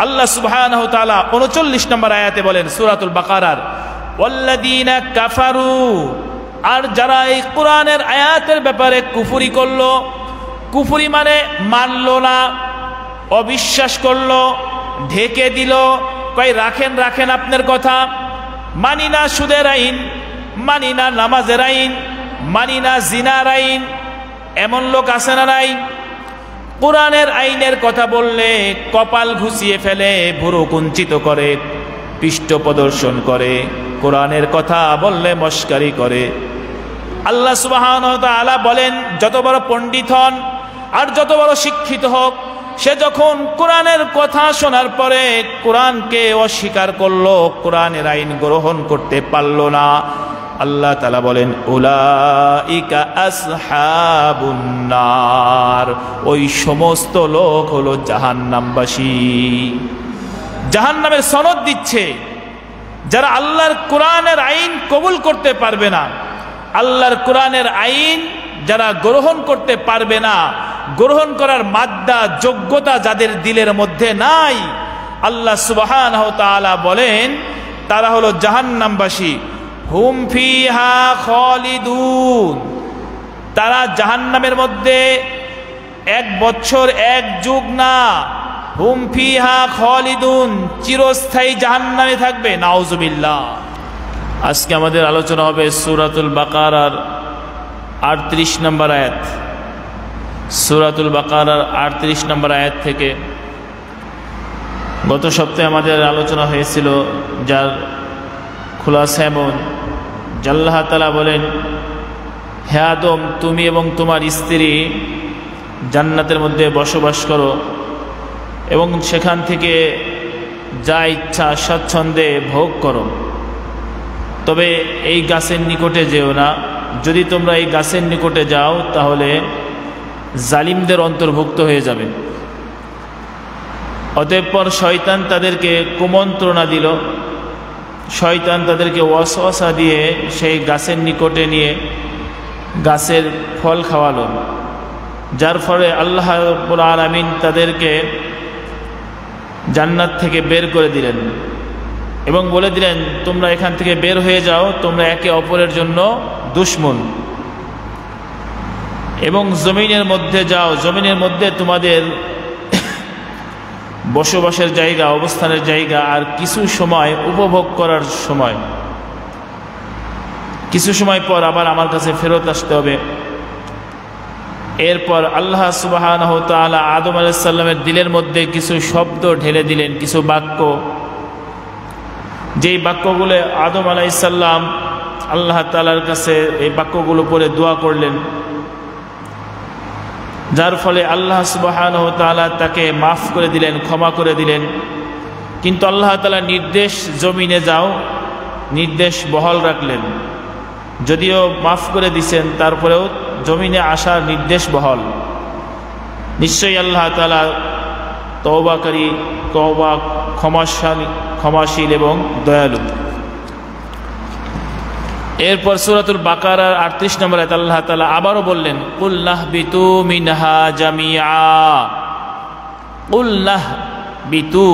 আল্লাহ সুবহানাহু ওয়া তাআলা 39 নম্বর আয়াতে বলেন সূরাতুল বাকারার, ওয়াল্লাযীনা কাফারু, আর যারা এই কোরআনের আয়াতের ব্যাপারে কুফরি করলো, কুফরি মানে মানলো না, অবিশ্বাস করলো, ঢেকে দিল, কই রাখেন রাখেন আপনার কথা, মানি না সুদের আইন, মানি না নামাজের আইন, মানি না জিনার আইন, এমন লোক আছে না নাই? কোরআনের আইনের কথা বললে কপাল ঘুষিয়ে ফেলে, ভুরু কুঞ্চিত করে, পৃষ্ঠ প্রদর্শন করে, কোরআনের কথা বললে মস্কারি করে। আল্লাহ সুবহানাহু ওয়া তাআলা বলেন, যত বড় পণ্ডিত হন আর যত বড় শিক্ষিত হোক, সে যখন কোরআনের কথা শোনার পরে কোরআনকে অস্বীকার করলো, কোরআনের আইন গ্রহণ করতে পারল না, আল্লাহ তাআলা বলেন উলাইকা আসহাবুন নার, ওই সমস্ত লোক হলো জাহান্নামবাসী। জাহান্নামের সনদ দিচ্ছে যারা আল্লাহর কোরআনের আইন কবুল করতে পারবে না, আল্লাহর কোরআনের আইন যারা গ্রহণ করতে পারবে না, গ্রহণ করার মাদ্দা যোগ্যতা যাদের দিলের মধ্যে নাই, আল্লাহ সুবহানাহু ওয়া তাআলা বলেন তারা হলো জাহান্নামবাসী। হুম ফিহা খালিদুন, তারা জাহান্নামের মধ্যে 1 বছর 1 যুগ না, হুম ফিহা খালিদুন, চিরস্থায়ী জাহান্নামে থাকবে। নাউজুবিল্লাহ। আজকে আমাদের আলোচনা হবে সূরাতুল বাকারার 38 নম্বর আয়াত। সূরাতুল বাকারার 38 নম্বর আয়াত থেকে গত সপ্তাহে আমাদের আলোচনা হয়েছিল, যার খুলাসা এমন, আল্লাহ তাআলা বলেন, হে আদম, তুমি এবং তোমার স্ত্রী জান্নাতের মধ্যে বসবাস করো এবং সেখান থেকে যা ইচ্ছা স্বচ্ছন্দে ভোগ করো, তবে এই গাছের নিকটে যেও না, যদি তোমরা এই গাছের নিকটে যাও তাহলে জালিমদের অন্তর্ভুক্ত হয়ে যাবে। অতঃপর শয়তান তাদেরকে কুমন্ত্রণা দিল, শয়তান তাদেরকে ওয়াসওয়াসা দিয়ে সেই গাছের নিকটে নিয়ে গাছের ফল খাওয়ালো, যার ফলে আল্লাহ রাব্বুল আলামিন তাদেরকে জান্নাত থেকে বের করে দিলেন এবং বলে দিলেন, তোমরা এখান থেকে বের হয়ে যাও, তোমরা একে অপরের জন্য দুশমন, এবং জমিনের মধ্যে যাও, জমিনের মধ্যে তোমাদের বসবাসের জায়গা, অবস্থানের জায়গা, আর কিছু সময় উপভোগ করার সময়, কিছু সময় পর আবার আমার কাছে ফেরত আসতে হবে। এরপর আল্লাহ সুবহানাহু ওয়া তাআলা আদম আলাইহিস সালামের দিলের মধ্যে কিছু শব্দ ঢেলে দিলেন, কিছু বাক্য, যেই বাক্যগুলো আদম আলাইহিস সালাম আল্লাহ তাআলার কাছে এই বাক্যগুলো পড়ে দোয়া করলেন, যার ফলে আল্লাহ সুবহানাহু ওয়া তাআলা তাকে মাফ করে দিলেন, ক্ষমা করে দিলেন। কিন্তু আল্লাহ তাআলা নির্দেশ, জমিনে যাও, নির্দেশ বহাল রাখলেন। যদিও মাফ করে দিছেন, তারপরেও জমিনে আসার নির্দেশ বহাল। নিশ্চয়ই আল্লাহ তাআলা তওবাকারী, তওবা ক্ষমাশীল এবং দয়ালু। এরপর সূরাতুল বাকারার 38 নম্বর আয়াতে আল্লাহ তাআলা আবারও বললেন, কুল নাহবিতু মিনহা জামিআ, কুল নাহবিতু,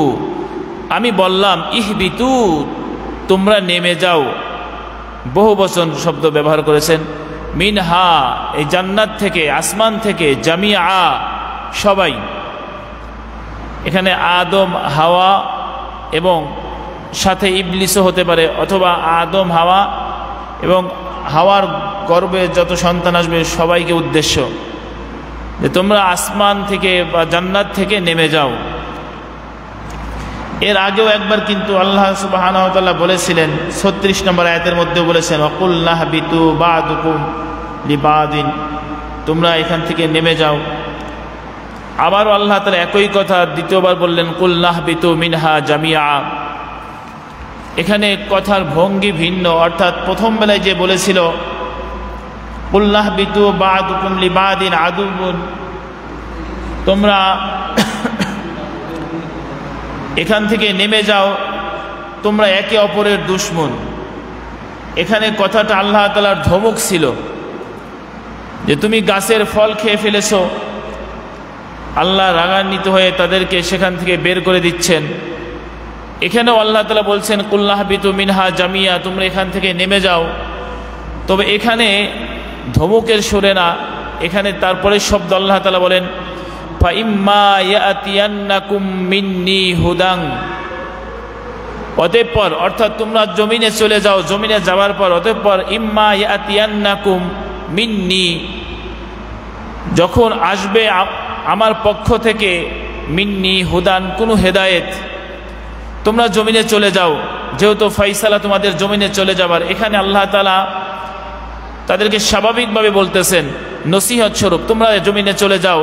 আমি বললাম, ইহবিতু, তোমরা নেমে যাও। বহু বচন শব্দ ব্যবহার করেছেন। মিনহা, এই জান্নাত থেকে, আসমান থেকে, জামিআ, সবাই। এখানে আদম, হাওয়া এবং সাথে ইবলিসও হতে পারে, অথবা আদম, হাওয়া এবং হাওয়ার গর্ভে যত সন্তান আসবে সবাইকে উদ্দেশ্য, যে তোমরা আসমান থেকে বা জান্নাত থেকে নেমে যাও। এর আগেও একবার কিন্তু আল্লাহ সুবহানাহু ওয়া তাআলা বলেছিলেন, 36 নম্বর আয়াতের মধ্যে বলেছেন, ওয়াকুল নাহবিতু বা'দুকুম লিবাদিন, তোমরা এখান থেকে নেমে যাও। আবারও আল্লাহ তাআলা একই কথা দ্বিতীয়বার বললেন, কুল নাহবিতু মিনহা জামিআ। এখানে কথার ভঙ্গি ভিন্ন, অর্থাৎ প্রথম বেলায় যে বলেছিল কুল নাহবিতু বা'দুকুম লিবাদিন আদুবুন, তোমরা এখান থেকে নেমে যাও, তোমরা একে অপরের দুশমন। এখানে কথাটা আল্লাহ তাআলার ধমক ছিল, যে তুমি গাছের ফল খেয়ে ফেলেছো, আল্লাহ রাগান্বিত হয়ে তাদেরকে সেখান থেকে বের করে দিচ্ছেন। এখানেও আল্লাহ তাআলা বলছেন কুল্লাহবিতু মিনহা জামিয়া, তোমরা এখান থেকে নেমে যাও। তবে এখানে ধমকের সুরে না, এখানে তারপরে শব্দ আল্লাহ তাআলা বলেন ফাইম্মা ইয়াতিয়ান্নাকুম মিন্নি হুদাং, অতঃপর অর্থাৎ তোমরা জমিনে চলে যাও, জমিনে যাওয়ার পর অতঃপর ইম্মা ইয়াতিয়ান্নাকুম মিন্নি, যখন আসবে আমার পক্ষ থেকে মিন্নি হুদান, কোনো হেদায়েত, তোমরা জমিনে চলে যাও। যেহেতু ফাইসালা তোমাদের জমিনে চলে যাবার, এখানে আল্লাহ তাআলা তাদেরকে স্বাভাবিকভাবে বলতেছেন নসিহত স্বরূপ, তোমরা জমিনে চলে যাও।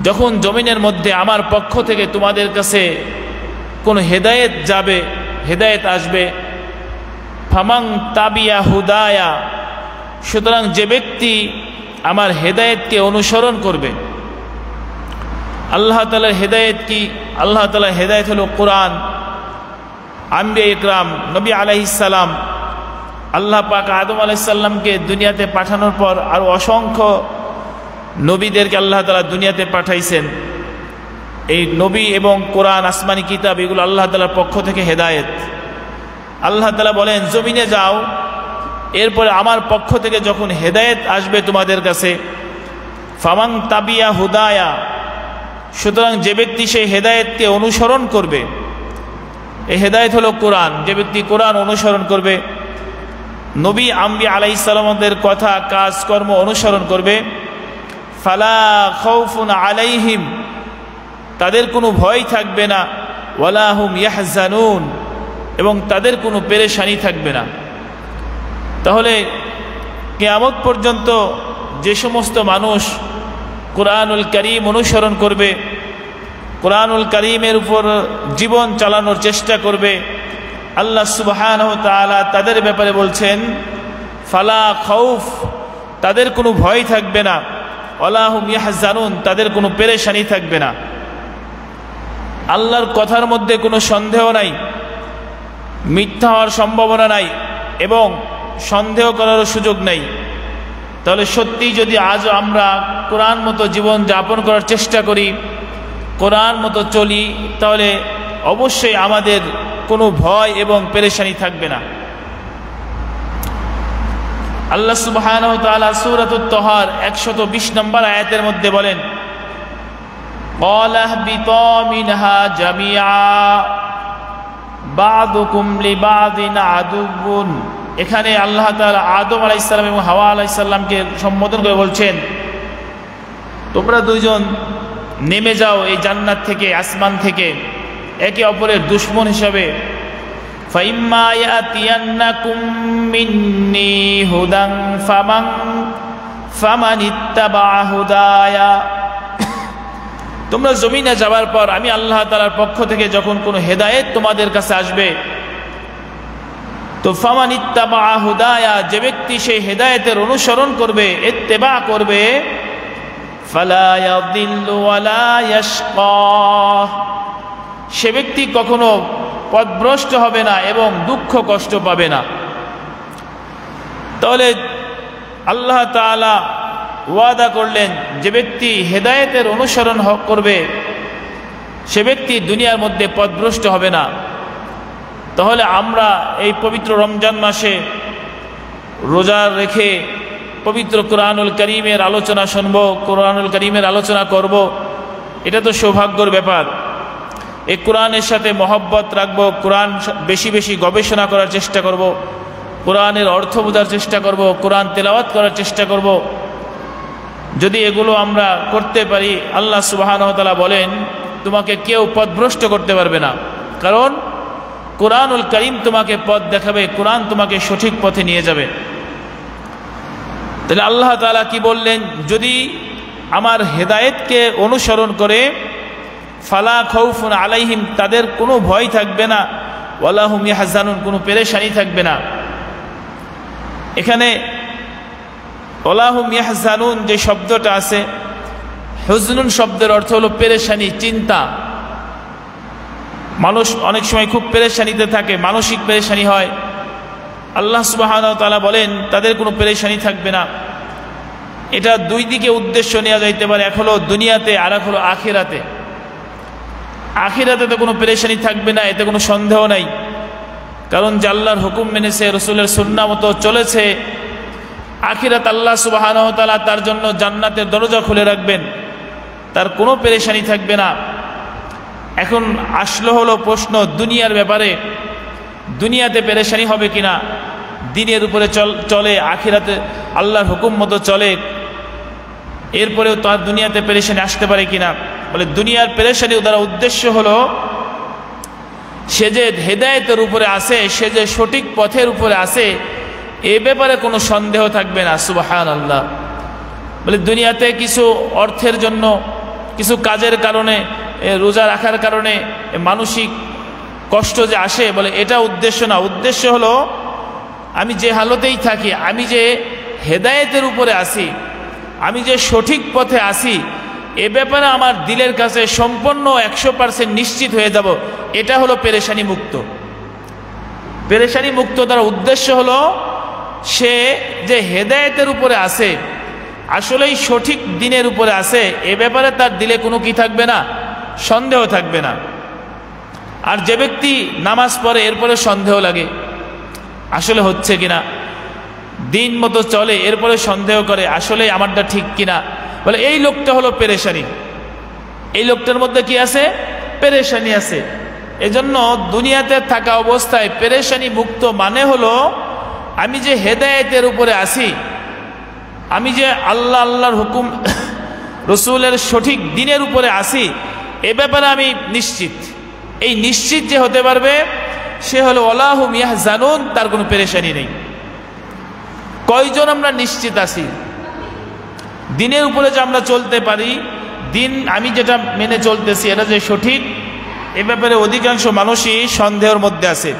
যখন জমিনের মধ্যে আমার পক্ষ থেকে তোমাদের কাছে কোনো হেদায়েত যাবে, হেদায়েত আসবে, ফামাং তাবিয়া হুদায়া, সুতরাং যে ব্যক্তি আমার হেদায়েতকে অনুসরণ করবে। আল্লাহ তাআলার হেদায়েত কি? আল্লাহ তাআলার হেদায়েত হলো কোরআন। আম্বিয়া ইকরাম নবী আলাইহিস সালাম, আল্লাহ পাক আদম আলাইহিস সালামকে দুনিয়াতে পাঠানোর পর আরও অসংখ্য নবীদেরকে আল্লাহ তাআলা দুনিয়াতে পাঠাইছেন। এই নবী এবং কোরআন আসমানি কিতাব, এগুলো আল্লাহ তাআলার পক্ষ থেকে হেদায়েত। আল্লাহ তাআলা বলেন জমিনে যাও, এরপরে আমার পক্ষ থেকে যখন হেদায়েত আসবে তোমাদের কাছে, ফামাং তাবিয়া হুদায়া, সুতরাং যে ব্যক্তি সেই হেদায়েতকে অনুসরণ করবে, এই হেদায়েত হলো কোরআন, যে ব্যক্তি কোরআন অনুসরণ করবে, নবী আম্বিয়া আলাইহিস সালামদের কথা কাজকর্ম অনুসরণ করবে, ফালা খাউফুন আলাইহিম, তাদের কোনো ভয় থাকবে না, ওয়ালা হুম ইয়াহজানুন, এবং তাদের কোনো পেরেশানি থাকবে না। তাহলে কিয়ামত পর্যন্ত যে সমস্ত মানুষ কোরআনুল কারীম অনুসরণ করবে, কোরআনুল কারীমের উপর জীবন চালানোর চেষ্টা করবে, আল্লাহ সুবহানাহু ওয়া তাআলা তাদের ব্যাপারে বলছেন ফালা খাউফ, তাদের কোনো ভয় থাকবে না, ওয়ালা হুম ইয়াহজানুন, তাদের কোনো পেরেশানি থাকবে না। আল্লাহর কথার মধ্যে কোনো সন্দেহ নাই, মিথ্যা হওয়ার সম্ভাবনা নাই, এবং সন্দেহ করারও সুযোগ নেই। তাহলে সত্যিই যদি আজ আমরা কোরআন মতো জীবন যাপন করার চেষ্টা করি, কোরআন মতো চলি, তাহলে অবশ্যই আমাদের কোনো ভয় এবং পেরেশানি থাকবে না। আল্লাহ সুবহানাহু ওয়া তাআলা সূরাতুত তাহার 120 নম্বর আয়াতের মধ্যে বলেন ক্বালা ইহবিতু মিনহা জামিআ বা'দুকুম লিবা'দিন আদুউন। এখানে আল্লাহ তাআলা আদম আলাইহিস সালাম এবং হাওয়া আলাইহিস সালামকে সম্বোধন করে বলছেন তোমরা দুইজন নেমে যাও এই জান্নাত থেকে, আসমান থেকে, একে অপরের দুশমন হিসাবে। ফাইম্মা ইয়াতিয়ান্নাকুম মিন্নি হুদান ফামানিত্তাবা হুদায়া, তোমরা জমিনে যাওয়ার পর আমি আল্লাহ তাআলার পক্ষ থেকে যখন কোনো হেদায়েত তোমাদের কাছে আসবে, তো ফামানিত্তাবা হুদায়া, যে ব্যক্তি সেই হেদায়েতের অনুসরণ করবে, ইত্তেবা করবে, ফালা ইয়াদিল্লু ওয়ালা ইয়াশকা, সে ব্যক্তি কখনো পথভ্রষ্ট হবে না এবং দুঃখ কষ্ট পাবে না। তাহলে আল্লাহ তাআলা ওয়াদা করলেন যে ব্যক্তি হেদায়েতের অনুসরণ করবে সে ব্যক্তি দুনিয়ার মধ্যে পথভ্রষ্ট হবে না। তাহলে আমরা এই পবিত্র রমজান মাসে রোজা রেখে পবিত্র কোরআনুল কারীমের আলোচনা শুনব, কোরআনুল কারীমের আলোচনা করব, এটা তো সৌভাগ্যের ব্যাপার। এই কোরআনের সাথে মহব্বত রাখবো, কোরআন বেশি বেশি গবেষণা করার চেষ্টা করব, কোরআনের অর্থ বোঝার চেষ্টা করব, কোরআন তেলাওয়াত করার চেষ্টা করব। যদি এগুলো আমরা করতে পারি, আল্লাহ সুবহানাহু ওয়া তাআলা বলেন তোমাকে কেউ পথভ্রষ্ট করতে পারবে না, কারণ কোরআনুল কারীম তোমাকে পথ দেখাবে, কোরআন তোমাকে সঠিক পথে নিয়ে যাবে। তাহলে আল্লাহ তাআলা কি বললেন, যদি আমার হেদায়েতকে অনুসরণ করে, ফালা খাউফুন আলাইহিম, তাদের কোনো ভয় থাকবে না, ওয়ালা হুম ইয়াহজানুন, কোনো পেরেশানি থাকবে না। এখানে ওয়ালা হুম ইয়াহজানুন যে শব্দটা আছে, হুজনুন শব্দের অর্থ হলো পেরেশানি, চিন্তা। মানুষ অনেক সময় খুব পেরেশানিতে থাকে, মানসিক পেরেশানি হয়। আল্লাহ সুবহানাহু ওয়া তাআলা বলেন তাদের কোনো পেরেশানি থাকবে না। এটা দুই দিকে উদ্দেশ্য নেওয়া যাইতে পারে, এক হলো দুনিয়াতে আর এক হলো আখিরাতে। আখিরাতে তো কোনো পেরেশানি থাকবে না, এতে কোনো সন্দেহ নাই, কারণ যে আল্লাহর হুকুম মেনেছে, রসুলের সুন্নাহ মতো চলেছে, আখিরাত আল্লাহ সুবহানাহু ওয়া তাআলা তার জন্য জান্নাতের দরজা খুলে রাখবেন, তার কোনো পেরেশানি থাকবে না। এখন আসলো হলো প্রশ্ন দুনিয়ার ব্যাপারে, দুনিয়াতে পেরেশানি হবে কিনা, দিনের উপরে চলে, আখিরাতে আল্লাহর হুকুম মতো চলে, এরপরেও তার দুনিয়াতে পেরেশানি আসতে পারে কিনা। বলে দুনিয়ার পেরেশানি দ্বারা উদ্দেশ্য হলো সে যে হেদায়েতের উপরে আছে, সে যে সঠিক পথের উপরে আছে, এ ব্যাপারে কোনো সন্দেহ থাকবে না। সুবহানাল্লাহ। বলে দুনিয়াতে কিছু অর্থের জন্য, কিছু কাজের কারণে, রোজা রাখার কারণে মানসিক কষ্ট যে আসে, বলে এটা উদ্দেশ্য না। উদ্দেশ্য হলো আমি যে হালতেই থাকি, আমি যে হেদায়েতের উপরে আছি, আমি যে সঠিক পথে আছি, এ ব্যাপারে আমার দিলের কাছে সম্পূর্ণ 100% নিশ্চিত হয়ে যাব, এটা হলো পেরেশানি মুক্ত। পেরেশানি মুক্ত তার উদ্দেশ্য হলো সে যে হেদায়েতের উপরে আছে, আসলেই সঠিক দিনের উপরে আছে, এ ব্যাপারে তার দিলে কোনো কি থাকবে না, সন্দেহ থাকবে না। আর যে ব্যক্তি নামাজ পড়ে এরপরে সন্দেহ লাগে আসলে হচ্ছে কিনা, দিন মতো চলে এরপরে সন্দেহ করে আসলে আমারটা ঠিক কিনা, বলে এই লোকটা হলো পেরেশানি, এই লোকটার মধ্যে কি আছে, পেরেশানি আছে। এজন্য দুনিয়াতে থাকা অবস্থায় পেরেশানি মুক্ত মানে হলো আমি যে হেদায়েতের উপরে আছি, আমি যে আল্লাহর হুকুম রসুলের সঠিক দিনের উপরে আছি, এ ব্যাপারে আমি নিশ্চিত। এই নিশ্চিত যে হতে পারবে সে হলো ওয়ালা হুম ইয়াহজানুন, তার কোনো পেরেশানি নেই। কয়জন আমরা নিশ্চিত আছি দিনের উপরে যে আমরা চলতে পারি, দিন আমি যেটা মেনে চলতেছি এটা যে সঠিক, এ ব্যাপারে অধিকাংশ মানুষই সন্দেহের মধ্যে আছে।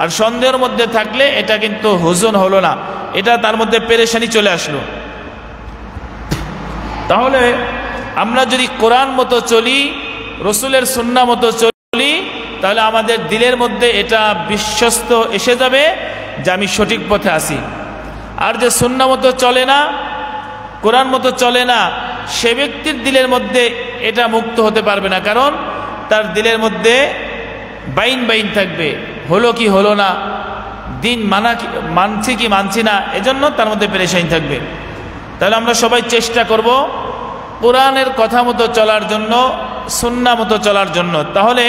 আর সন্দেহের মধ্যে থাকলে এটা কিন্তু হুজন হলো না, এটা তার মধ্যে পেরেশানি চলে আসলো। তাহলে আমরা যদি কোরআন মতো চলি, রসুলের সুন্নাহ মতো চলি, তাহলে আমাদের দিলের মধ্যে এটা বিশ্বস্ত এসে যাবে যে আমি সঠিক পথে আছি। আর যে সুন্নাহ মতো চলে না, কোরআন মতো চলে না, সে ব্যক্তির দিলের মধ্যে এটা মুক্ত হতে পারবে না, কারণ তার দিলের মধ্যে বাইন বাইন থাকবে, হলো কি হলো না, দিন মানছি কি মানছি না, এজন্য তার মধ্যে পেরেশানি থাকবে। তাহলে আমরা সবাই চেষ্টা করব কোরআনের কথা মতো চলার জন্য, সুন্নাহ মতো চলার জন্য, তাহলে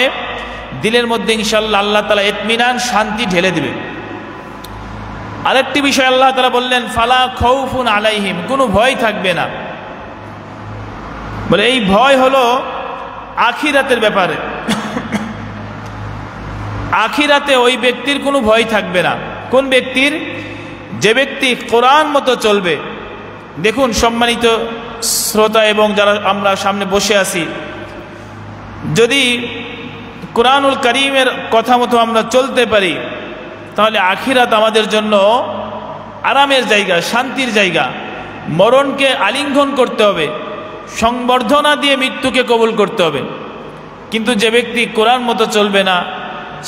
দিলের মধ্যে ইনশাআল্লাহ আল্লাহ তাআলা ইতমিনান, শান্তি ঢেলে দিবে। আরেকটি বিষয় আল্লাহ তাআলা বললেন ফালা খাউফুন আলাইহিম, কোনো ভয় থাকবে না। বলে এই ভয় হলো আখিরাতের ব্যাপারে, আখিরাতে ওই ব্যক্তির কোনো ভয় থাকবে না। কোন ব্যক্তির? যে ব্যক্তি কোরআন মতো চলবে। দেখুন সম্মানিত শ্রোতা এবং যারা আমরা সামনে বসে আছি, যদি কোরআনুল কারীমের কথা মতো আমরা চলতে পারি, তাহলে আখিরাত আমাদের জন্য আরামের জায়গা, শান্তির জায়গা। মরণকে আলিঙ্গন করতে হবে, সংবর্ধনা দিয়ে মৃত্যুকে কবুল করতে হবে। কিন্তু যে ব্যক্তি কোরআন মতো চলবে না,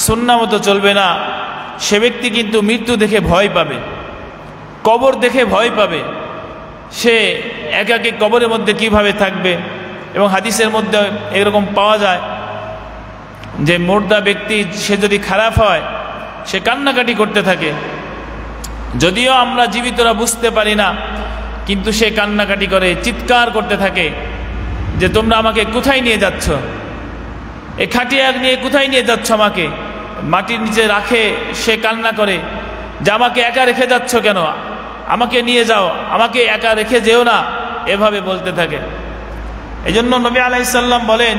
সুন্নাহ মতো চলবে না, সে ব্যক্তি কিন্তু মৃত্যু দেখে ভয় পাবে, কবর দেখে ভয় পাবে। সে একাকী কবরের মধ্যে কিভাবে থাকবে। এবং হাদিসের মধ্যে এরকম পাওয়া যায় যে মুর্দা ব্যক্তি সে যদি খারাপ হয়, সে কান্নাকাটি করতে থাকে, যদিও আমরা জীবিতরা বুঝতে পারি না, কিন্তু সে কান্নাকাটি করে, চিৎকার করতে থাকে যে তোমরা আমাকে কোথায় নিয়ে যাচ্ছ, এ খাটিয়া নিয়ে কোথায় নিয়ে যাচ্ছ আমাকে। মাটির নিচে রাখে সে কান্না করে যে আমাকে একা রেখে যাচ্ছ কেন, আমাকে নিয়ে যাও, আমাকে একা রেখে যেও না, এভাবে বলতে থাকে। এই জন্য নবী আলাইহিস সালাম বলেন,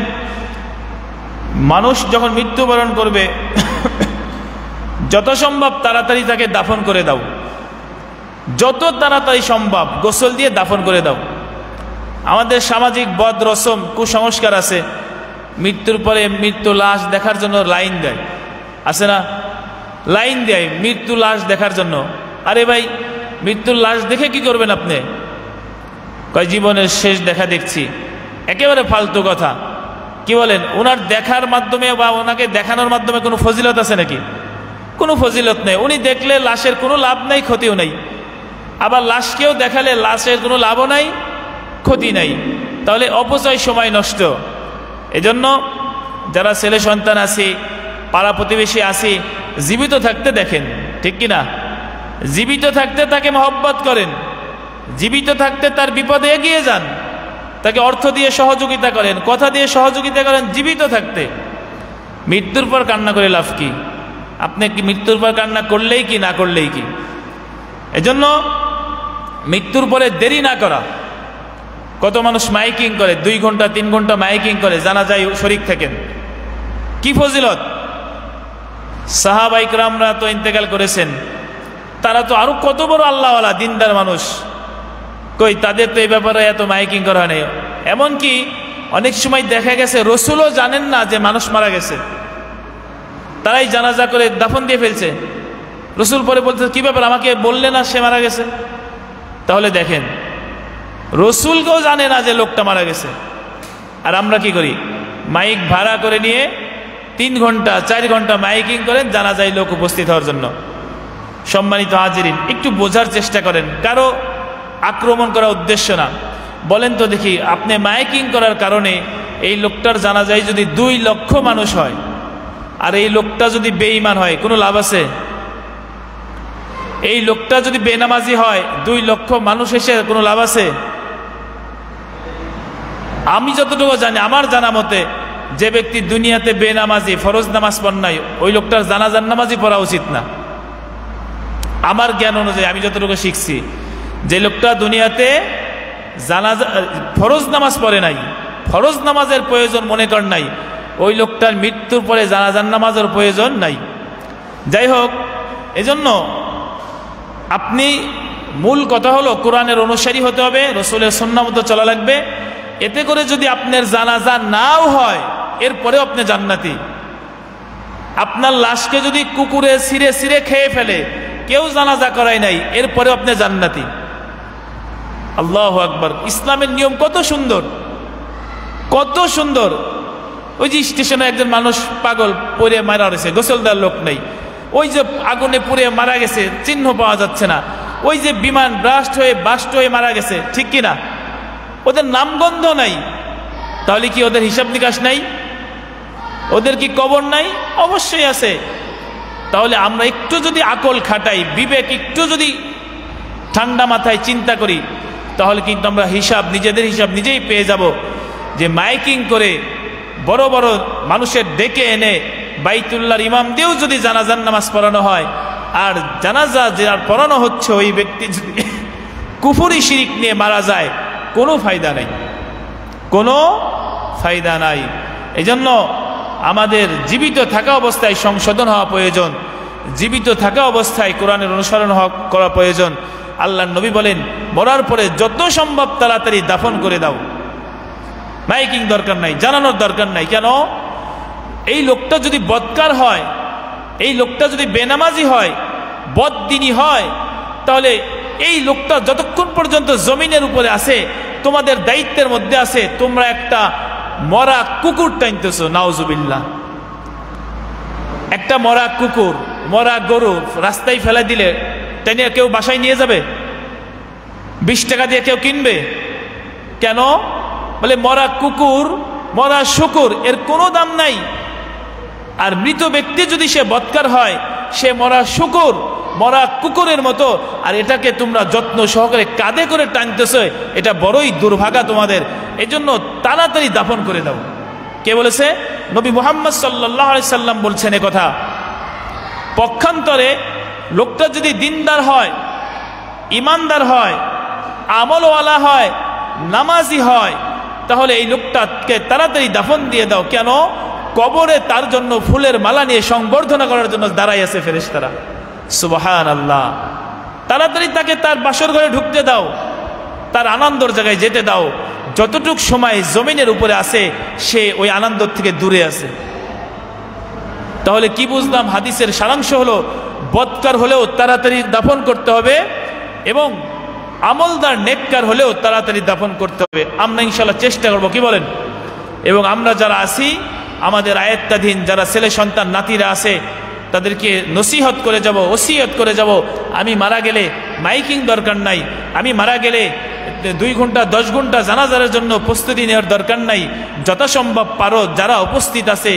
মানুষ যখন মৃত্যুবরণ করবে যত সম্ভব তাড়াতাড়ি তাকে দাফন করে দাও, যত তাড়াতাড়ি সম্ভব গোসল দিয়ে দাফন করে দাও। আমাদের সামাজিক বদ রসম, কুসংস্কার আছে, মৃত্যুর পরে মৃত্যু লাশ দেখার জন্য লাইন দেয়, আছে না? লাইন দেয় মৃত্যু লাশ দেখার জন্য। আরে ভাই, মৃত্যুর লাশ দেখে কি করবেন আপনি? কয় জীবনের শেষ দেখা দেখছি। একেবারে ফালতু কথা। কি বলেন? ওনার দেখার মাধ্যমে বা ওনাকে দেখানোর মাধ্যমে কোনো ফজিলত আছে নাকি? কোনো ফজিলত নেই। উনি দেখলে লাশের কোনো লাভ নেই, ক্ষতিও নেই। আবার লাশকেও দেখালে লাশের কোনো লাভও নাই, ক্ষতি নাই, তাহলে অপচয়, সময় নষ্ট। এজন্য যারা ছেলে সন্তান আছে, পাড়া প্রতিবেশী আছে, জীবিত থাকতে দেখেন, ঠিক কিনা? জীবিত থাকতে তাকে মহব্বত করেন, জীবিত থাকতে তার বিপদে এগিয়ে যান, তাকে অর্থ দিয়ে সহযোগিতা করেন, কথা দিয়ে সহযোগিতা করেন জীবিত থাকতে। মৃত্যুর পর কান্না করে লাভ কি? আপনি কি মৃত্যুর পর কান্না করলেই কি, না করলেই কি? এজন্য মৃত্যুর পরে দেরি না করা। কত মানুষ মাইকিং করে, 2 ঘন্টা 3 ঘন্টা মাইকিং করে, জানাজায় শরীক থাকেন, কি ফজিলত! সাহাবা ইকরামরা তো ইন্তেকাল করেছেন, তারা তো আরো কত বড় আল্লাহওয়ালা দিনদার মানুষ, কই তাদের তো এই ব্যাপারে এত মাইকিং করা হয় নাই। এমনকি অনেক সময় দেখা গেছে রসুলও জানেন না যে মানুষ মারা গেছে, তারাই জানাজা করে দাফন দিয়ে ফেলছে। রসুল পরে বলছে, কি ব্যাপার, আমাকে বললে না সে মারা গেছে? তাহলে দেখেন, রসুলকেও জানে না যে লোকটা মারা গেছে। আর আমরা কি করি? মাইক ভাড়া করে নিয়ে 3 ঘন্টা 4 ঘন্টা মাইকিং করেন জানাজায় লোক উপস্থিত হওয়ার জন্য। সম্মানিত হাজিরিন, একটু বোঝার চেষ্টা করেন, কারো আক্রমণ করা উদ্দেশ্য না। বলেন তো দেখি, আপনি মাইকিং করার কারণে এই লোকটার জানাজায় যদি 2 লক্ষ মানুষ হয়, আর এই লোকটা যদি বেঈমান হয়, কোনো লাভ আছে? এই লোকটা যদি বেনামাজি হয়, 2 লক্ষ মানুষ এসে কোনো লাভ আছে? আমি যতটুকু জানি, আমার জানা মতে, যে ব্যক্তি দুনিয়াতে বেনামাজি, ফরজ নামাজ পড়ে নাই, ওই লোকটার জানাজার নামাজই পড়া উচিত না। আমার জ্ঞান অনুযায়ী, আমি যতটুকু শিখছি, যে লোকটা দুনিয়াতে জানাজা ফরজ নামাজ পড়ে নাই, ফরজ নামাজের প্রয়োজন মনে করেন নাই, ওই লোকটার মৃত্যুর পরে জানাজার নামাজের প্রয়োজন নাই। যাই হোক, এজন্য আপনি মূল কথা হলো কোরআনের অনুসারী হতে হবে, রসুলের সুন্নাহ মতো চলা লাগবে। এতে করে যদি আপনার জানাজা নাও হয়, এরপরেও আপনি জান্নাতি। আপনার লাশকে যদি কুকুরে ছিঁড়ে ছিঁড়ে খেয়ে ফেলে, কেউ জানাজা করায় নাই, এরপরেও আপনি জান্নাতি। আল্লাহু আকবার! ইসলামের নিয়ম কত সুন্দর, কত সুন্দর। ওই যে স্টেশনে একজন মানুষ পাগল পড়ে মারা রয়েছে, গোসল দেওয়ার লোক নেই, ওই যে আগুনে পুড়ে মারা গেছে, চিহ্ন পাওয়া যাচ্ছে না, ওই যে বিমান বাস্ট হয়ে মারা গেছে, ঠিক কিনা? ওদের নামগন্ধ নাই, তাহলে কি ওদের হিসাব নিকাশ নাই? ওদের কি কবর নাই? অবশ্যই আছে। তাহলে আমরা একটু যদি আকল খাটাই, বিবেক একটু যদি ঠান্ডা মাথায় চিন্তা করি, তাহলে কিন্তু আমরা নিজেদের হিসাব নিজেই পেয়ে যাব। যে মাইকিং করে বড় বড় মানুষের ডেকে এনে বাইতুল্লাহর ইমাম দিয়েও যদি জানাজার নামাজ পড়ানো হয়, আর জানাজা যে আর পড়ানো হচ্ছে, ওই ব্যক্তি যদি কুফরি শিরিক নিয়ে মারা যায়, কোনো ফায়দা নাই, কোনো ফায়দা নাই। এজন্য আমাদের জীবিত থাকা অবস্থায় সংশোধন হওয়া প্রয়োজন, জীবিত থাকা অবস্থায় কোরআনের অনুসরণ করা প্রয়োজন। আল্লাহর নবী বলেন, মরার পরে যত সম্ভব তাড়াতাড়ি দাফন করে দাও। মাইকিং দরকার নাই, জানানোর দরকার নাই। কেন? এই লোকটা যদি বদকার হয়, এই লোকটা যদি বেনামাজি হয়, বদদিনী হয়, তাহলে এই লোকটা যতক্ষণ পর্যন্ত জমিনের উপরে আছে, তোমাদের দায়িত্বের মধ্যে আছে, তোমরা একটা মরা কুকুর টানতেছো, নাউজুবিল্লাহ। একটা মরা কুকুর, মরা গরু রাস্তায় ফেলে দিলে টানিয়ে কেউ বাসায় নিয়ে যাবে? 20 টাকা দিয়ে কেউ কিনবে? কেন? বলে মরা কুকুর, মরা শুকুর, এর কোনো দাম নাই। আর মৃত ব্যক্তি যদি সে বদকার হয়, সে মরা শুকুর, মরা কুকুরের মতো। আর এটাকে তোমরা যত্ন সহকারে কাঁধে করে টানতেছ, এটা বড়ই দুর্ভাগা তোমাদের। এজন্য তাড়াতাড়ি দাফন করে দাও। কে বলেছে? নবী মুহাম্মদ সাল্লাল্লাহু আলাইহি সাল্লাম বলছেন কথা। পক্ষান্তরে লোকটা যদি দিনদার হয়, ইমানদার হয়, আমলওয়ালা হয়, নামাজি হয়, তাহলে এই লোকটাকে তাড়াতাড়ি দাফন দিয়ে দাও। কেন? কবরে তার জন্য ফুলের মালা নিয়ে সংবর্ধনা করার জন্য দাঁড়াই আছে ফেরেশতারা। সুবহানাল্লাহ। তাড়াতাড়ি তাকে তার বাসর ঘরে ঢুকতে দাও, তার আনন্দর জায়গায় যেতে দাও। যতটুক সময় জমিনের উপরে আছে, সে ওই আনন্দ থেকে দূরে আছে। তাহলে কি বুঝলাম? হাদিসের সারাংশ হলো, বদকার হলেও তাড়াতাড়ি দাফন করতে হবে, এবং আমলদার নেককার হলেও তাড়াতাড়ি দাফন করতে হবে। আমরা ইনশাআল্লাহ চেষ্টা করব, কি বলেন? এবং আমরা যারা আছি, আমাদের আয়াত্তাধীন যারা ছেলে সন্তান নাতিরা আছে, তাদেরকে নসিহত করে যাব, ওসিয়ত করে যাব, আমি মারা গেলে মাইকিং দরকার নাই, আমি মারা গেলে 2 ঘন্টা 10 ঘন্টা জানাজার জন্য প্রস্তুতি নেওয়ার দরকার নাই, যথাসম্ভব পারো যারা উপস্থিত আছে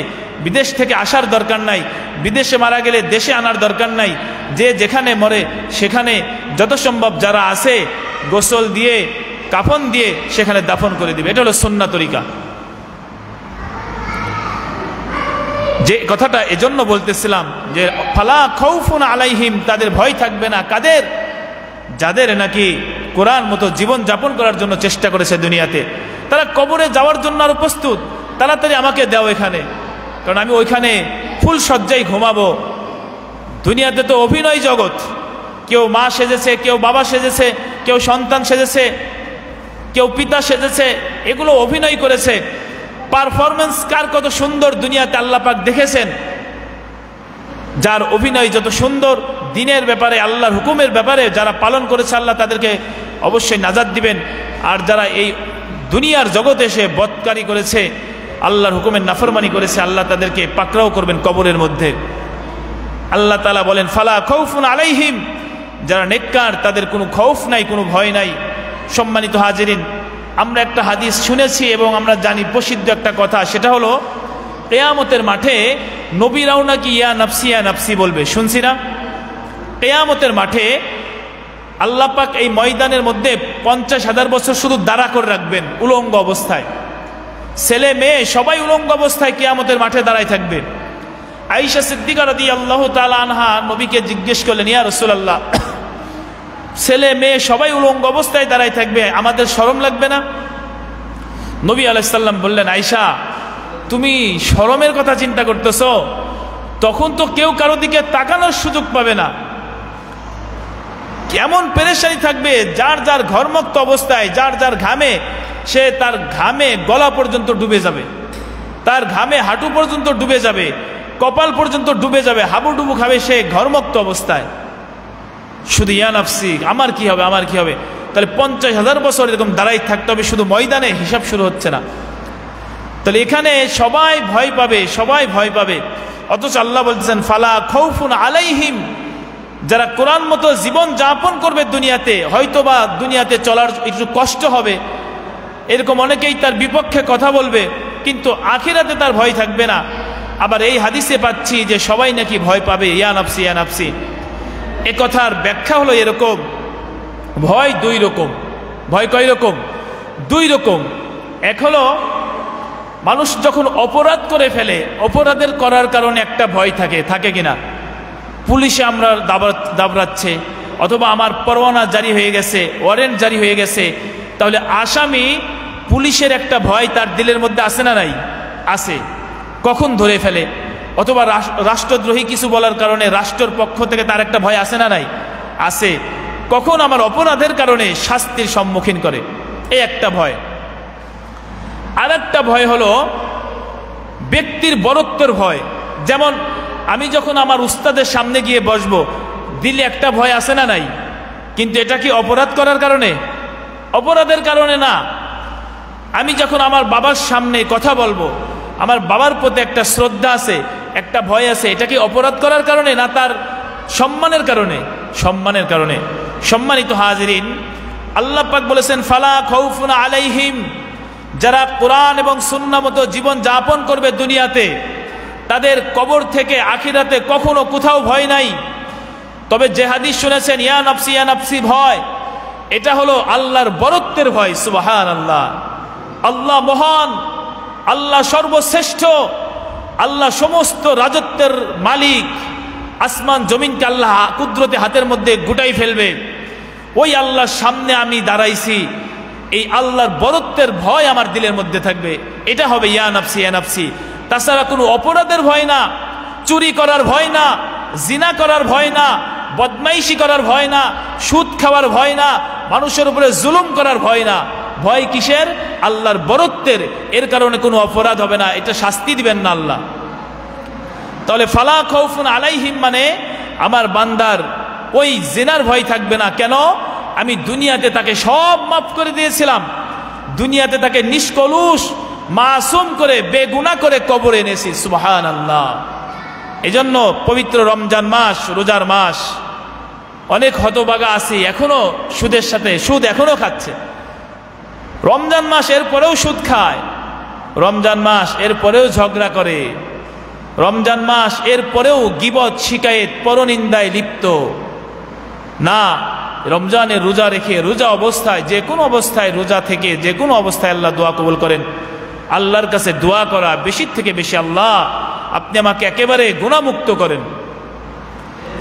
বিদেশ থেকে আসার দরকার নাই, বিদেশে মারা গেলে দেশে আনার দরকার নাই, যে যেখানে মরে সেখানে যথাসম্ভব যারা আছে গোসল দিয়ে কাফন দিয়ে সেখানে দাফন করে দিবে। এটা হলো সুন্নাহ তরিকা। যে কথাটা এজন্য বলতেছিলাম যে ফালা খাউফুন আলাইহিম, তাদের ভয় থাকবে না। কাদের? যাদের নাকি কোরআন মতো জীবন যাপন করার জন্য চেষ্টা করেছে দুনিয়াতে, তারা কবরে যাওয়ার জন্য আরো প্রস্তুত। তাড়াতাড়ি আমাকে দাও এখানে, কারণ আমি ওইখানে ফুল সজ্জায় ঘুমাবো। দুনিয়াতে তো অভিনয় জগৎ, কেউ মা সেজেছে, কেউ বাবা সেজেছে, কেউ সন্তান সেজেছে, কেউ পিতা সেজেছে, এগুলো অভিনয় করেছে। পারফরমেন্স কার কত সুন্দর দুনিয়াতে আল্লাহ পাক দেখেছেন। যার অভিনয় যত সুন্দর, দিনের ব্যাপারে আল্লাহর হুকুমের ব্যাপারে যারা পালন করেছে আল্লাহ তাদেরকে অবশ্যই নাজাত দিবেন। আর যারা এই দুনিয়ার জগতে এসে বদকারি করেছে, আল্লাহর হুকুমের নাফরমানি করেছে, আল্লাহ তাদেরকে পাকড়াও করবেন কবরের মধ্যে। আল্লাহ তাআলা বলেন ফালা খাউফুন আলাইহিম, যারা নেককার তাদের কোনো খৌফ নাই, কোনো ভয় নাই। সম্মানিত হাজিরিন, আমরা একটা হাদিস শুনেছি এবং আমরা জানি প্রসিদ্ধ একটা কথা, সেটা হলো কিয়ামতের মাঠে নবীরাও নাকি ইয়া নাফসি ইয়া নাফসি বলবে। শুনছি না? কিয়ামতের মাঠে আল্লাহ পাক এই ময়দানের মধ্যে 50,000 বছর শুধু দাঁড়া করে রাখবেন উলঙ্গ অবস্থায়। ছেলে মেয়ে সবাই উলঙ্গ অবস্থায় কিয়ামতের মাঠে দাঁড়ায় থাকবে। আয়েশা সিদ্দিকা রাদিয়াল্লাহু তাআলা আনহা নবীকে জিজ্ঞেস করলেন, ইয়া রাসূলুল্লাহ, ছেলে মেয়ে সবাই উলঙ্গ অবস্থায় দাঁড়ায় থাকবে, আমাদের শরম লাগবে না? নবী আলাইহিস সালাম বললেন, আয়েশা তুমি শরমের কথা চিন্তা করতেছো? তখন তো কেউ কারো দিকে তাকানোর সুযোগ পাবে না। কেমন পেরেশানি থাকবে, যার যার ঘর্মক্ত অবস্থায়, যার যার ঘামে, সে তার ঘামে গলা পর্যন্ত ডুবে যাবে, তার ঘামে হাঁটু পর্যন্ত ডুবে যাবে, কপাল পর্যন্ত ডুবে যাবে, হাবুডুবু খাবে সে ঘর্মক্ত অবস্থায়। শুধু ইয়া নাফসি, আমার কি হবে, আমার কি হবে? তাহলে 50,000 বছর এরকম দাঁড়াই থাকতে হবে, শুধু ময়দানে, হিসাব শুরু হচ্ছে না। তাহলে এখানে সবাই ভয় পাবে, সবাই ভয় পাবে। অথচ আল্লাহ বলতেছেন ফালা খাউফুন আলাইহিম, যারা কোরআন মতো জীবন যাপন করবে দুনিয়াতে, হয়তোবা দুনিয়াতে চলার একটু কষ্ট হবে, এরকম অনেকেই তার বিপক্ষে কথা বলবে, কিন্তু আখিরাতে তার ভয় থাকবে না। আবার এই হাদিসে পাচ্ছি যে সবাই নাকি ভয় পাবে, ইয়া নাফসি ইয়া নাফসি। এ কথার ব্যাখ্যা হলো এরকম, ভয় 2 রকম। ভয় কয় রকম? 2 রকম। এক হলো মানুষ যখন অপরাধ করে ফেলে, অপরাধের করার কারণে একটা ভয় থাকে, থাকে কিনা? পুলিশে আমরা দাবড়াচ্ছে, অথবা আমার পরোয়ানা জারি হয়ে গেছে, ওয়ারেন্ট জারি হয়ে গেছে, তাহলে আসামি পুলিশের একটা ভয় তার দিলের মধ্যে আছে না নাই? আছে। কখন ধরে ফেলে, অথবা রাষ্ট্রদ্রোহী কিছু বলার কারণে রাষ্ট্রের পক্ষ থেকে তার একটা ভয় আছে না নাই? আছে। কখন আমার অপরাধের কারণে শাস্তির সম্মুখীন করে, এই একটা ভয়। আর একটা ভয় হলো ব্যক্তির বরত্বের ভয়। যেমন আমি যখন আমার উস্তাদের সামনে গিয়ে বসবো, দিলে একটা ভয় আছে না নাই? কিন্তু এটা কি অপরাধ করার কারণে? অপরাধের কারণে না। আমি যখন আমার বাবার সামনে কথা বলবো, আমার বাবার প্রতি একটা শ্রদ্ধা আছে, একটা ভয় আছে, এটা কি অপরাধ করার কারণে না তার সম্মানের কারণে? সম্মানের কারণে। সম্মানিত হাজিরিন, আল্লাহ পাক বলেছেন ফালা খাউফুন আলাইহিম, যারা কোরআন এবং সুন্নাহ মতো জীবন যাপন করবে দুনিয়াতে, তাদের কবর থেকে আখিরাতে কখনো কোথাও ভয় নাই। তবে যে হাদিস শুনেছেন ইয়া নাফসি ইয়া নাফসি ভয়, এটা হলো আল্লাহর বরত্বের ভয়। সুবহানাল্লাহ। আল্লাহ মহান, আল্লাহ সর্বশ্রেষ্ঠ, আল্লাহ সমস্ত রাজত্বের মালিক। আসমান জমিনকে আল্লাহ কুদরতে হাতের মধ্যে গুটাই ফেলবে। ওই আল্লাহর সামনে আমি দাঁড়াইছি, এই আল্লাহর বরত্বের ভয় আমার দিলের মধ্যে থাকবে। এটা হবে ইয়া নাফসি ইয়া নাফসি। তাছাড়া কোনো অপরাধের ভয় না, চুরি করার ভয় না, জিনা করার ভয় না, বদমাইশি করার ভয় না, সুদ খাওয়ার ভয় না, মানুষের উপরে জুলুম করার ভয় না। ভয় কিসের? আল্লাহর বরত্বের। এর কারণে কোনো অপরাধ হবে না, এটা শাস্তি দিবেন না আল্লাহ। তাহলে ফালা খাউফুন আলাইহিম মানে আমার বান্দার ওই জিনার ভয় থাকবে না। কেন? আমি দুনিয়াতে তাকে সব মাফ করে দিয়েছিলাম, দুনিয়াতে তাকে নিষ্কলুষ মাসুম করে বেগুনাহ করে কবরে এনেছি। সুবহানাল্লাহ। এজন্য পবিত্র রমজান মাস, রোজার মাস, অনেক হতভাগা আছে এখনো সুদের সাথে সুদ এখনো খাচ্ছে। রমজান মাস এর পরেও সুদ খায়, রমজান মাস এর পরেও ঝগড়া করে, রমজান মাস এর পরেও গীবত শিকায়েত পরনিন্দায় লিপ্ত। না, রমজানের রোজা রেখে রোজা অবস্থায় যে কোনো অবস্থায় রোজা থেকে যে কোনো অবস্থায় আল্লাহ দোয়া কবুল করেন। আল্লাহর কাছে দোয়া করা বেশির থেকে বেশি, আল্লাহ আপনি আমাকে একেবারে গুনাহমুক্ত করেন,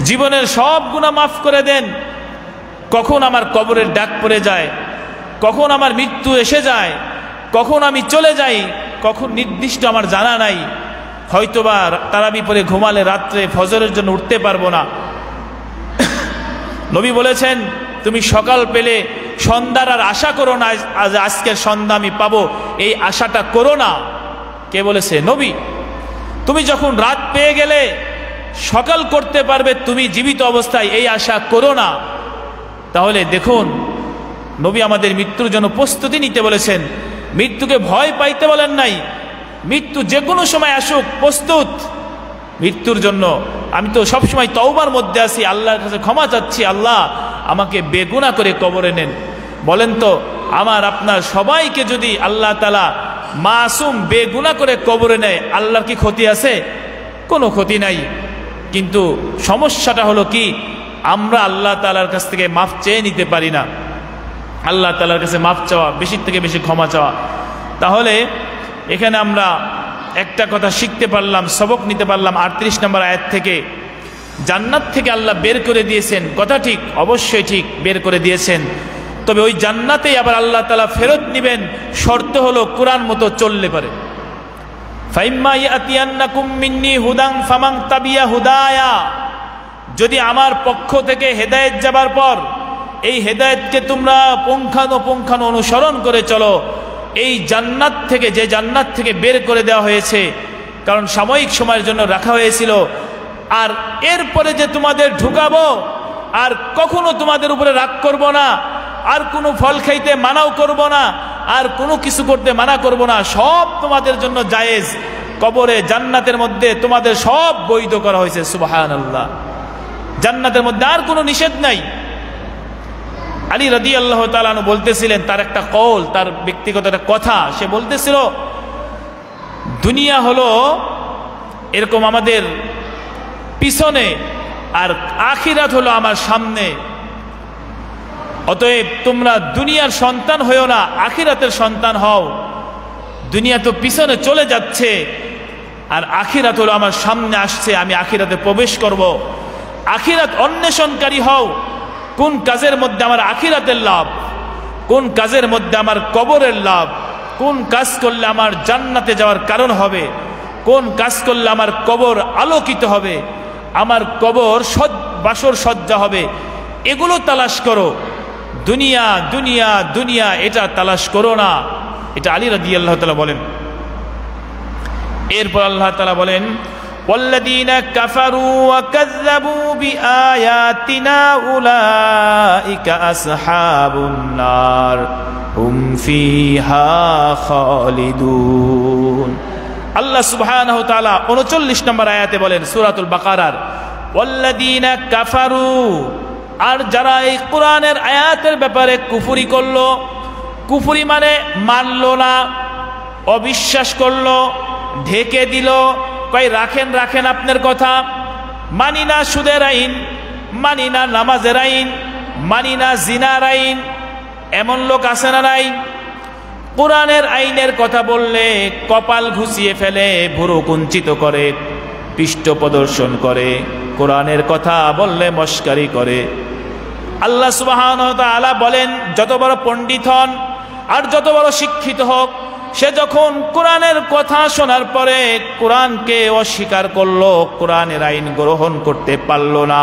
জীবনের সব গুনাহ মাফ করে দেন। কখন আমার কবরের ডাক পড়ে যায়, কখন আমার মৃত্যু এসে যায়, কখন আমি চলে যাই, কখন নির্দিষ্ট আমার জানা নাই। হয়তোবা তারাবি পরে ঘুমালে রাত্রে ফজরের জন্য উঠতে পারবো না। নবী বলেছেন তুমি সকাল পেলে সন্ধ্যার আর আশা করো না, আজ আজকের সন্ধ্যা আমি পাবো, এই আশাটা করো না। কে বলেছে? নবী। তুমি যখন রাত পেয়ে গেলে সকাল করতে পারবে তুমি জীবিত অবস্থায়, এই আশা করো না। তাহলে দেখুন নবী আমাদের মৃত্যুর জন্য প্রস্তুতি নিতে বলেছেন, মৃত্যুকে ভয় পাইতে বলেন নাই। মৃত্যু যে কোনো সময় আসুক, প্রস্তুত মৃত্যুর জন্য। আমি তো সবসময় তওবার মধ্যে আছি, আল্লাহর কাছে ক্ষমা চাচ্ছি, আল্লাহ আমাকে বেগুনাহ করে কবরে নেন। বলেন তো আমার আপনার সবাইকে যদি আল্লাহ তাআলা মাসুম বেগুনাহ করে কবরে নেয়, আল্লাহর কি ক্ষতি আছে? কোনো ক্ষতি নাই। কিন্তু সমস্যাটা হলো কি, আমরা আল্লাহ তাআলার কাছ থেকে মাফ চেয়ে নিতে পারি না। আল্লাহ তাআলার কাছে মাফ চাওয়া, বেশির থেকে বেশি ক্ষমা চাওয়া। তাহলে এখানে আমরা একটা কথা শিখতে পারলাম, সবক নিতে পারলাম 38 নম্বর আয়াত থেকে। জান্নাত থেকে আল্লাহ বের করে দিয়েছেন, কথা ঠিক, অবশ্যই ঠিক, বের করে দিয়েছেন। তবে ওই জান্নাতেই আবার আল্লাহ তাআলা ফেরত নেবেন, শর্ত হলো কোরআন মতো চললে পারে। ফাইম্মা ইয়াতিয়ান্নাকুম মিন্নি হুদান ফামান তাবিয়া হুদায়া, যদি আমার পক্ষ থেকে হেদায়েত যাবার পর এই হেদায়েতকে তোমরা পুঙ্খানুপুঙ্খানু অনুসরণ করে চলো, এই জান্নাত থেকে, যে জান্নাত থেকে বের করে দেওয়া হয়েছে, কারণ সাময়িক সময়ের জন্য রাখা হয়েছিল, আর এরপরে যে তোমাদের ঢুকাবো, আর কখনো তোমাদের উপরে রাগ করব না, আর কোনো ফল খাইতে মানাও করব না, আর কোনো কিছু করতে মানা করব না, সব তোমাদের জন্য জায়েজ। কবরে জান্নাতের মধ্যে তোমাদের সব বৈধ করা হয়েছে। সুবহানাল্লাহ, জান্নাতের মধ্যে আর কোনো নিষেধ নাই। আলী রাদিয়াল্লাহু তাআলা আনহু বলতেছিলেন, তার একটা কওল, তার ব্যক্তিগত একটা কথা, সে বলতেছিল দুনিয়া হলো এরকম আমাদের পিছনে, আর আখিরাত হলো আমার সামনে। অতএব তোমরা দুনিয়ার সন্তান হয়েও না, আখিরাতের সন্তান হও। দুনিয়া তো পিছনে চলে যাচ্ছে, আর আখিরাত হলো আমার সামনে আসছে, আমি আখিরাতে প্রবেশ করব। আখিরাত অন্বেষণকারী হও। কোন কাজের মধ্যে আমার আখিরাতের লাভ, কোন কাজের মধ্যে আমার কবরের লাভ, কোন কাজ করলে আমার জান্নাতে যাওয়ার কারণ হবে, কোন কাজ করলে আমার কবর আলোকিত হবে, আমার কবর বাসর সজ্জা হবে, এগুলো তালাশ করো। দুনিয়া দুনিয়া দুনিয়া এটা তালাশ করো না। এটা আলী রাদিয়াল্লাহু তাআলা বলেন। এরপর আল্লাহ তাআলা বলেন, ওয়াল্লাযীনা কাফারু ওয়া কাযযাবু বিআয়াতিনা উলাইকা আসহাবুন নার হুম ফিহা খালিদুন। আল্লাহ সুবহানাহু ওয়া তাআলা 39 নম্বর আয়াতে বলেন সূরাতুল বাকারার, ওয়াল্লাযীনা কাফারু, আর যারা এই কোরআনের আয়াতের ব্যাপারে কুফরি করলো, কুফরি মানে মানলো না, অবিশ্বাস করলো, ঢেকে দিল, কই রাখেন রাখেন আপনার কথা, মানি না সুদের আইন, মানি না নামাজের আইন, মানি না জিনার আইন। এমন লোক আছে না নাই? কোরআনের আইনের কথা বললে কপাল ঘুষিয়ে ফেলে, ভুরু কুঞ্চিত করে, পৃষ্ঠ প্রদর্শন করে, কোরআনের কথা বললে মস্কারি করে। আল্লাহ সুবহানাহু ওয়া তাআলা বলেন, যত বড় পণ্ডিত হন আর যত বড় শিক্ষিত হোক, সে যখন কোরআনের কথা শোনার পরে কোরআনকে অস্বীকার করলো, কোরআনের আইন গ্রহণ করতে পারল না,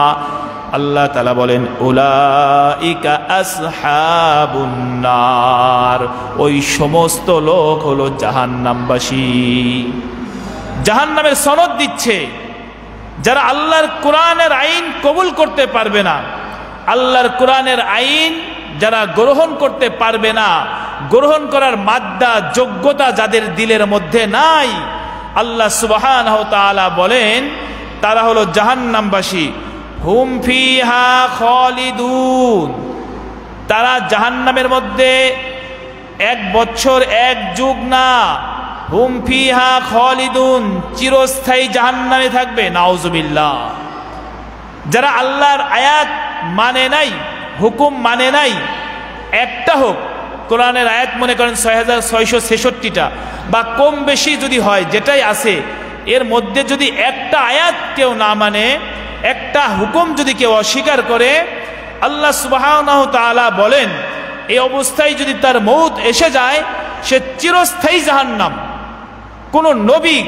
আল্লাহ তাআলা বলেন উলাইকা আসহাবুন নার, ওই সমস্ত লোক হলো জাহান্নামবাসী। জাহান্নামের সনদ দিচ্ছে যারা আল্লাহর কোরআনের আইন কবুল করতে পারবে না, আল্লাহর কোরআনের আইন যারা গ্রহণ করতে পারবে না, গ্রহণ করার মাদ্দা যোগ্যতা যাদের দিলের মধ্যে নাই, আল্লাহ সুবহানাহু ওয়া তাআলা বলেন তারা হলো জাহান্নামবাসী। হুম ফিহা খালিদুন, তারা জাহান্নামের মধ্যে 1 বছর 1 যুগ না, হুম ফিহা খালিদুন, চিরস্থায়ী জাহান্নামে থাকবে। নাউজুবিল্লাহ। যারা আল্লাহর আয়াত মানে নাই, হুকুম মানে নাই, একটা হোক, কোরআনের আয়াত মনে করেন 6666টা বা কম বেশি যদি হয়, যেটাই আছে এর মধ্যে যদি একটা আয়াত কেউ না মানে, একটা হুকুম যদি কেউ অস্বীকার করে, আল্লাহ সুবহানাহু তাআলা বলেন এই অবস্থায় যদি তার মউত এসে যায়, সে চিরস্থায়ী জাহান্নাম। কোন নবী,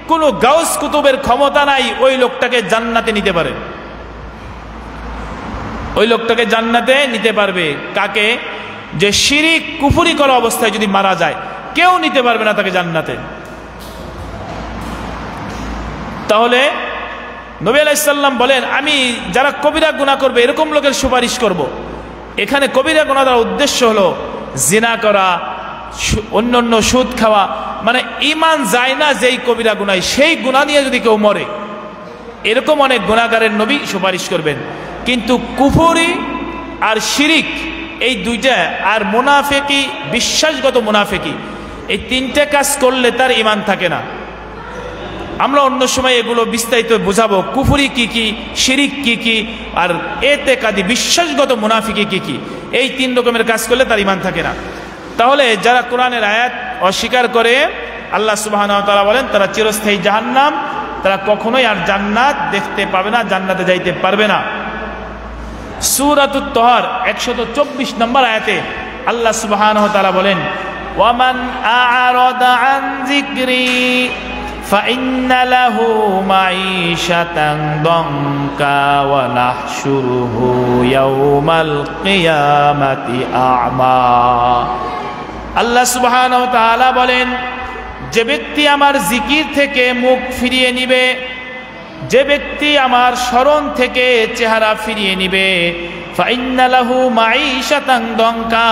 কোন গাউস কুতুবের ক্ষমতা নাই ওই লোকটাকে জান্নাতে নিতে পারে। ওই লোকটাকে জান্নাতে নিতে পারবে কাকে? যে শিরিক কুফরি করা অবস্থায় যদি মারা যায়, কেউ নিতে পারবে না তাকে জান্নাতে। তাহলে নবী আলাইহিস সালাম বলেন, আমি যারা কবিরা গুনাহ করবে এরকম লোকের সুপারিশ করব। এখানে কবিরা গুনাহ দ্বারা উদ্দেশ্য হলো জিনা করা, অন্যান্য সুদ খাওয়া, মানে ঈমান যায় না যেই কবিরা গুনাহ, সেই গুনাহ নিয়ে যদি কেউ মরে, এরকম অনেক গুনাহগারের নবী সুপারিশ করবেন। কিন্তু কুফরি আর শিরিক এই দুইটা, আর মুনাফিকি, বিশ্বাসগত মুনাফিকি, এই 3টে কাজ করলে তার ঈমান থাকে না। আমরা অন্য সময় এগুলো বিস্তারিত বোঝাবো, কুফরি কি কি, শিরিক কি কি, আর ইতিকাদি বিশ্বাসগত মুনাফিকি কি কি। এই 3 রকমের কাজ করলে তার ঈমান থাকে না। তাহলে যারা কোরআনের আয়াত অস্বীকার করে, আল্লাহ সুবহানাহু ওয়া তাআলা বলেন তারা চিরস্থায়ী জাহান্নাম, তারা কখনোই আর জান্নাত দেখতে পাবে না, জান্নাতে যাইতে পারবে না। সূরাতুত তাহার 124 নম্বর আয়াতে আল্লাহ সুবহানাহু ওয়া তাআলা বলেন, ওয়ামান আ'রাদা আন যিকরি ফাইন্না লাহু মাঈশাতান দানকা ওয়া নাহশুরুহু ইয়াওমাল কিয়ামাতি আ'মা। আল্লাহ সুবহানাহু ওয়া তাআলা বলেন, যে ব্যক্তি আমার জিকির থেকে মুখ ফিরিয়ে নিবে, যে ব্যক্তি আমার স্মরণ থেকে চেহারা ফিরিয়ে নিবে, ফাইন্না লাহু মাঈশাতান দানকা,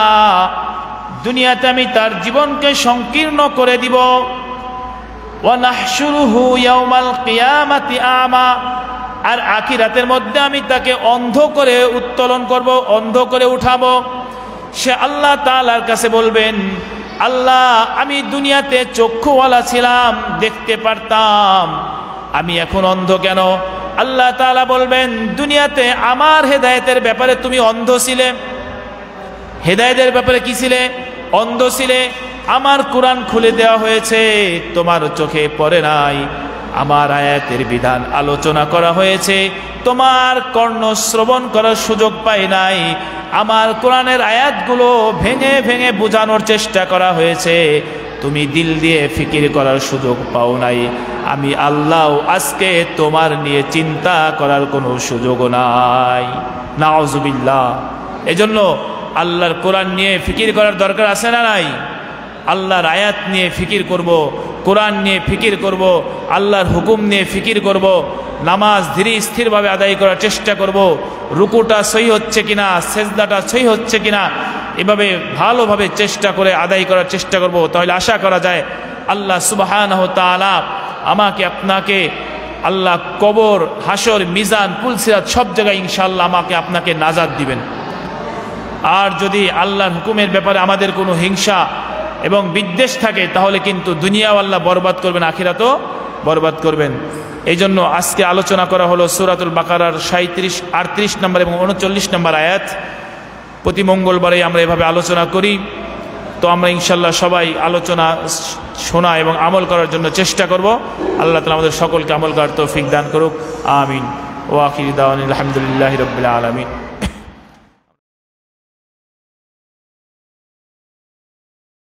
দুনিয়াতে আমি তার জীবনকে সংকীর্ণ করে দিব, ওয়া নাহশুরুহু ইয়াওমাল কিয়ামাতি আ'মা, আর আখিরাতের মধ্যে আমি তাকে অন্ধ করে উত্তোলন করব, অন্ধ করে উঠাবো। সে আল্লাহ তাআলার কাছে বলবেন, আল্লাহ আমি দুনিয়াতে চক্ষুওয়ালা ছিলাম, দেখতে পারতাম, আমি এখন অন্ধ কেন? আল্লাহ তাআলা বলবেন, দুনিয়াতে আমার হেদায়েতের ব্যাপারে তুমি অন্ধ ছিলে, হেদায়েতের ব্যাপারে কি ছিলে? অন্ধ ছিলে। আমার কোরআন খুলে দেওয়া হয়েছে, তোমার চোখে পড়ে নাই, আমার আয়াতের বিধান আলোচনা করা হয়েছে, তোমার কর্ণ শ্রবণ করার সুযোগ পাই নাই, আমার কোরআনের আয়াতগুলো ভেঙে ভেঙে বোঝানোর চেষ্টা করা হয়েছে, তুমি দিল দিয়ে ফিকির করার সুযোগ পাও নাই। আমি আল্লাহ আজকে তোমার নিয়ে চিন্তা করার কোনো সুযোগ নাই। নাউজুবিল্লাহ। এজন্য আল্লাহর কোরআন নিয়ে ফিকির করার দরকার আছে না নাই? আল্লাহর আয়াত নিয়ে ফিকির করব, কোরআন নিয়ে ফিকির করব, আল্লাহর হুকুম নিয়ে ফিকির করব, নামাজ ধীরে স্থিরভাবে আদায় করার চেষ্টা করব, রুকুটা সহি হচ্ছে কিনা, সেজদাটা সহি হচ্ছে কিনা, এভাবে ভালোভাবে চেষ্টা করে আদায় করার চেষ্টা করব। তাহলে আশা করা যায় আল্লাহ সুবহানাহু তাআলা আমাকে আপনাকে, আল্লাহ কবর, হাসর, মিজান, পুলসিরাত সব জায়গায় ইনশাআল্লাহ আমাকে আপনাকে নাজাত দিবেন। আর যদি আল্লাহর হুকুমের ব্যাপারে আমাদের কোনো হিংসা এবং বিদ্বেষ থাকে, তাহলে কিন্তু দুনিয়াও আল্লাহ বরবাদ করবেন, আখিরাতও বরবাদ করবেন। এই জন্য আজকে আলোচনা করা হলো সূরাতুল বাকারার 37, 38 নম্বর এবং 39 নম্বর আয়াত। প্রতি মঙ্গলবারে আমরা এভাবে আলোচনা করি। তো আমরা ইনশাল্লাহ সবাই আলোচনা শোনা এবং আমল করার জন্য চেষ্টা করব। আল্লাহ তাআলা আমাদের সকলকে আমল করার তৌফিক দান করুক। আমিন। ওয়া আখিরু দাওয়ানা আলহামদুলিল্লাহি রাব্বিল আলামিন।